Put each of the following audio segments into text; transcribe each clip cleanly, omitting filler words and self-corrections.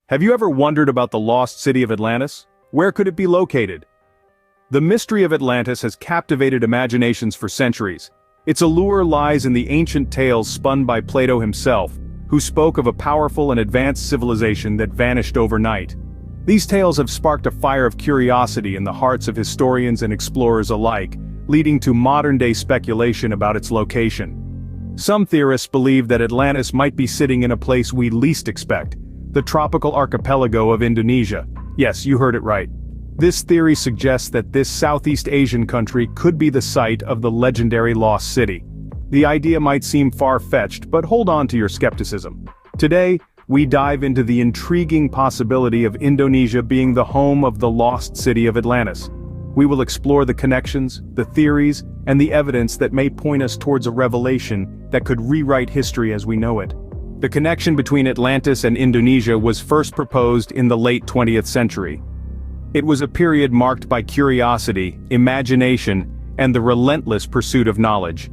Have you ever wondered about the lost city of Atlantis? Where could it be located? The mystery of Atlantis has captivated imaginations for centuries. Its allure lies in the ancient tales spun by Plato himself, who spoke of a powerful and advanced civilization that vanished overnight. These tales have sparked a fire of curiosity in the hearts of historians and explorers alike, leading to modern-day speculation about its location. Some theorists believe that Atlantis might be sitting in a place we least expect, the tropical archipelago of Indonesia. Yes, you heard it right. This theory suggests that this Southeast Asian country could be the site of the legendary lost city. The idea might seem far-fetched, but hold on to your skepticism. Today, we dive into the intriguing possibility of Indonesia being the home of the lost city of Atlantis. We will explore the connections, the theories, and the evidence that may point us towards a revelation that could rewrite history as we know it. The connection between Atlantis and Indonesia was first proposed in the late 20th century. It was a period marked by curiosity, imagination, and the relentless pursuit of knowledge.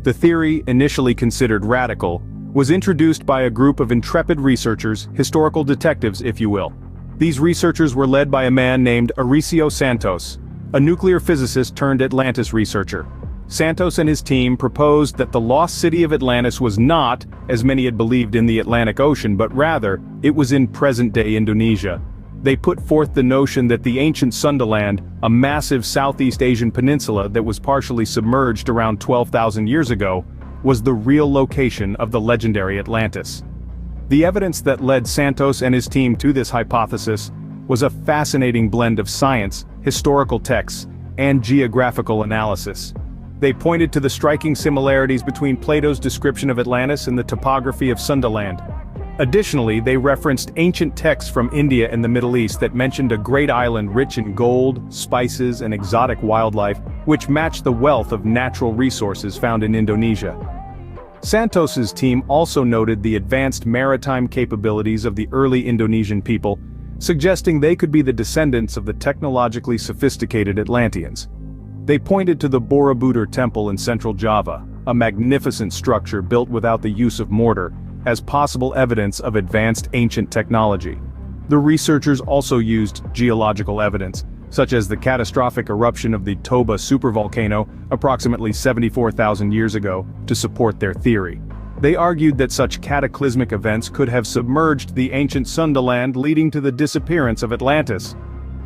The theory, initially considered radical, was introduced by a group of intrepid researchers, historical detectives if you will. These researchers were led by a man named Aurelio Santos, a nuclear physicist turned Atlantis researcher. Santos and his team proposed that the lost city of Atlantis was not, as many had believed, in the Atlantic Ocean, but rather, it was in present-day Indonesia. They put forth the notion that the ancient Sundaland, a massive Southeast Asian peninsula that was partially submerged around 12,000 years ago, was the real location of the legendary Atlantis. The evidence that led Santos and his team to this hypothesis was a fascinating blend of science, historical texts, and geographical analysis. They pointed to the striking similarities between Plato's description of Atlantis and the topography of Sundaland. Additionally, they referenced ancient texts from India and the Middle East that mentioned a great island rich in gold, spices, and exotic wildlife, which matched the wealth of natural resources found in Indonesia. Santos's team also noted the advanced maritime capabilities of the early Indonesian people, suggesting they could be the descendants of the technologically sophisticated Atlanteans. They pointed to the Borobudur Temple in central Java, a magnificent structure built without the use of mortar, as possible evidence of advanced ancient technology. The researchers also used geological evidence, such as the catastrophic eruption of the Toba supervolcano approximately 74,000 years ago, to support their theory. They argued that such cataclysmic events could have submerged the ancient Sundaland, leading to the disappearance of Atlantis.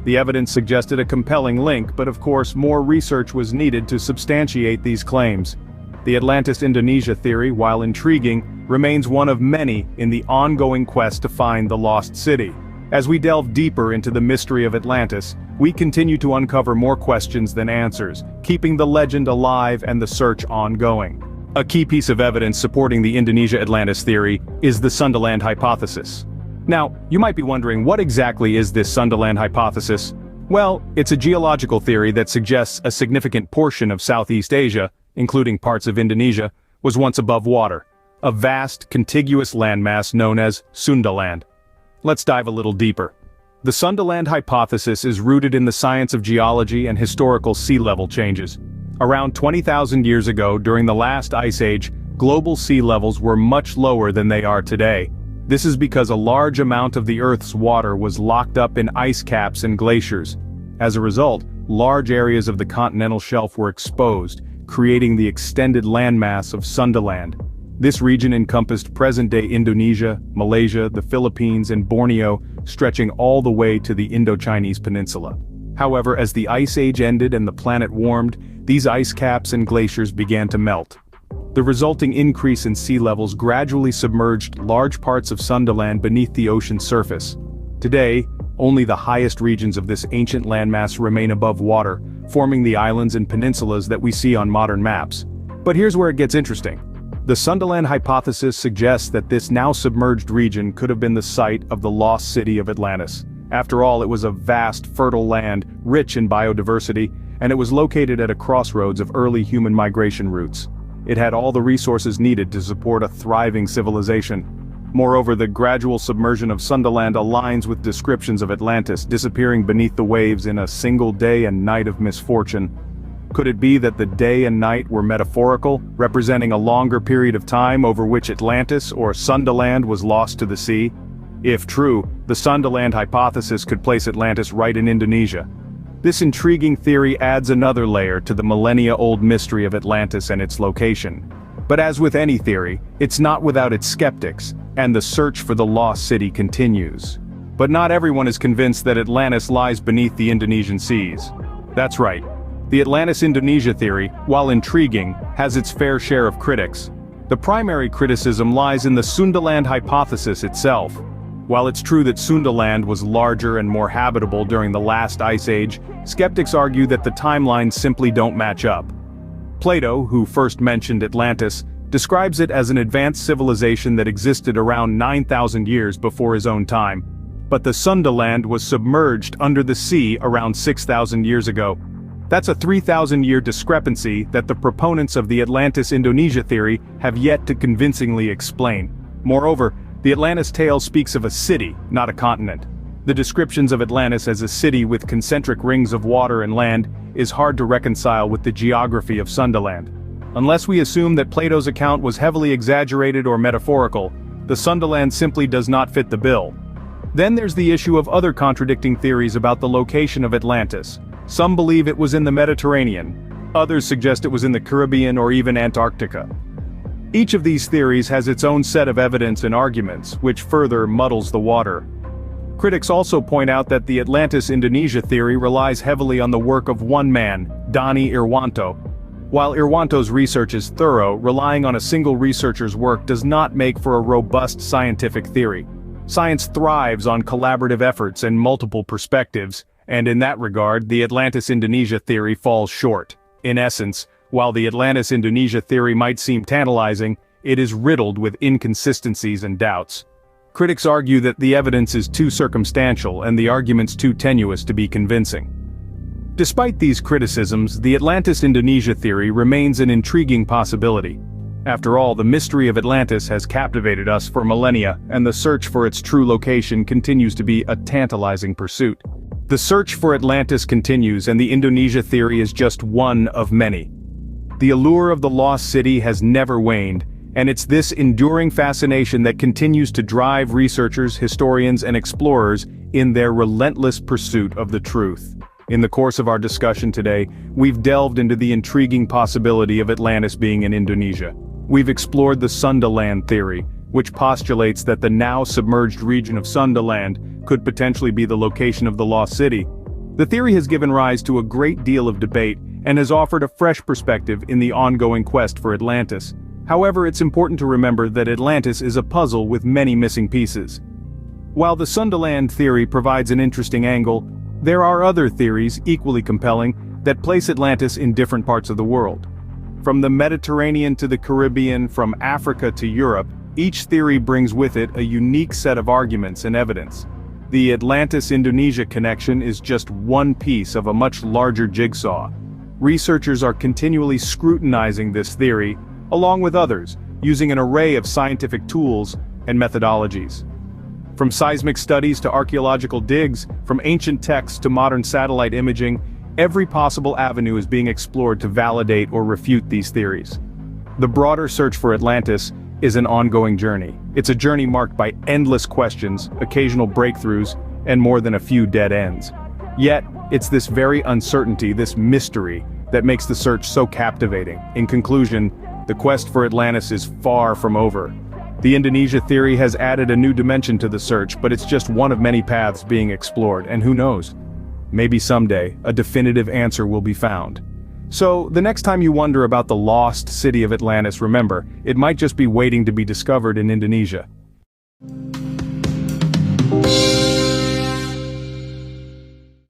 The evidence suggested a compelling link, but of course more research was needed to substantiate these claims. The Atlantis-Indonesia theory, while intriguing, remains one of many in the ongoing quest to find the lost city. As we delve deeper into the mystery of Atlantis, we continue to uncover more questions than answers, keeping the legend alive and the search ongoing. A key piece of evidence supporting the Indonesia-Atlantis theory is the Sundaland hypothesis. Now, you might be wondering, what exactly is this Sundaland hypothesis? Well, it's a geological theory that suggests a significant portion of Southeast Asia, including parts of Indonesia, was once above water, a vast, contiguous landmass known as Sundaland. Let's dive a little deeper. The Sundaland hypothesis is rooted in the science of geology and historical sea level changes. Around 20,000 years ago, during the last ice age, global sea levels were much lower than they are today. This is because a large amount of the Earth's water was locked up in ice caps and glaciers. As a result, large areas of the continental shelf were exposed, creating the extended landmass of Sundaland. This region encompassed present-day Indonesia, Malaysia, the Philippines, and Borneo, stretching all the way to the Indo-Chinese peninsula. However, as the ice age ended and the planet warmed, these ice caps and glaciers began to melt. The resulting increase in sea levels gradually submerged large parts of Sundaland beneath the ocean's surface. Today, only the highest regions of this ancient landmass remain above water, forming the islands and peninsulas that we see on modern maps. But here's where it gets interesting. The Sundaland hypothesis suggests that this now submerged region could have been the site of the lost city of Atlantis. After all, it was a vast, fertile land, rich in biodiversity, and it was located at a crossroads of early human migration routes. It had all the resources needed to support a thriving civilization. Moreover, the gradual submersion of Sundaland aligns with descriptions of Atlantis disappearing beneath the waves in a single day and night of misfortune. Could it be that the day and night were metaphorical, representing a longer period of time over which Atlantis or Sundaland was lost to the sea? If true, the Sundaland hypothesis could place Atlantis right in Indonesia. This intriguing theory adds another layer to the millennia-old mystery of Atlantis and its location. But as with any theory, it's not without its skeptics, and the search for the lost city continues. But not everyone is convinced that Atlantis lies beneath the Indonesian seas. That's right. The Atlantis-Indonesia theory, while intriguing, has its fair share of critics. The primary criticism lies in the Sundaland hypothesis itself. While it's true that Sundaland was larger and more habitable during the last ice age, skeptics argue that the timelines simply don't match up. Plato, who first mentioned Atlantis, describes it as an advanced civilization that existed around 9,000 years before his own time. But the Sundaland was submerged under the sea around 6,000 years ago. That's a 3,000-year discrepancy that the proponents of the Atlantis-Indonesia theory have yet to convincingly explain. Moreover, the Atlantis tale speaks of a city, not a continent. The descriptions of Atlantis as a city with concentric rings of water and land is hard to reconcile with the geography of Sundaland. Unless we assume that Plato's account was heavily exaggerated or metaphorical, the Sundaland simply does not fit the bill. Then there's the issue of other contradicting theories about the location of Atlantis. Some believe it was in the Mediterranean, others suggest it was in the Caribbean or even Antarctica. Each of these theories has its own set of evidence and arguments, which further muddles the water. Critics also point out that the Atlantis-Indonesia theory relies heavily on the work of one man, Dani Irwanto. While Irwanto's research is thorough, relying on a single researcher's work does not make for a robust scientific theory. Science thrives on collaborative efforts and multiple perspectives, and in that regard, the Atlantis-Indonesia theory falls short. In essence, while the Atlantis-Indonesia theory might seem tantalizing, it is riddled with inconsistencies and doubts. Critics argue that the evidence is too circumstantial and the arguments too tenuous to be convincing. Despite these criticisms, the Atlantis-Indonesia theory remains an intriguing possibility. After all, the mystery of Atlantis has captivated us for millennia, and the search for its true location continues to be a tantalizing pursuit. The search for Atlantis continues, and the Indonesia theory is just one of many. The allure of the lost city has never waned, and it's this enduring fascination that continues to drive researchers, historians, and explorers in their relentless pursuit of the truth. In the course of our discussion today, we've delved into the intriguing possibility of Atlantis being in Indonesia. We've explored the Sundaland theory, which postulates that the now submerged region of Sundaland could potentially be the location of the lost city. The theory has given rise to a great deal of debate and has offered a fresh perspective in the ongoing quest for Atlantis. However, it's important to remember that Atlantis is a puzzle with many missing pieces. While the Sundaland theory provides an interesting angle, there are other theories equally compelling that place Atlantis in different parts of the world. From the Mediterranean to the Caribbean, from Africa to Europe, each theory brings with it a unique set of arguments and evidence. The Atlantis-Indonesia Connection is just one piece of a much larger jigsaw. Researchers are continually scrutinizing this theory, along with others, using an array of scientific tools and methodologies. From seismic studies to archaeological digs, from ancient texts to modern satellite imaging, every possible avenue is being explored to validate or refute these theories. The broader search for Atlantis is an ongoing journey. It's a journey marked by endless questions, occasional breakthroughs, and more than a few dead ends. Yet, it's this very uncertainty, this mystery, that makes the search so captivating. In conclusion, the quest for Atlantis is far from over. The Indonesia theory has added a new dimension to the search, but it's just one of many paths being explored, and who knows? Maybe someday, a definitive answer will be found. So, the next time you wonder about the lost city of Atlantis, remember, it might just be waiting to be discovered in Indonesia.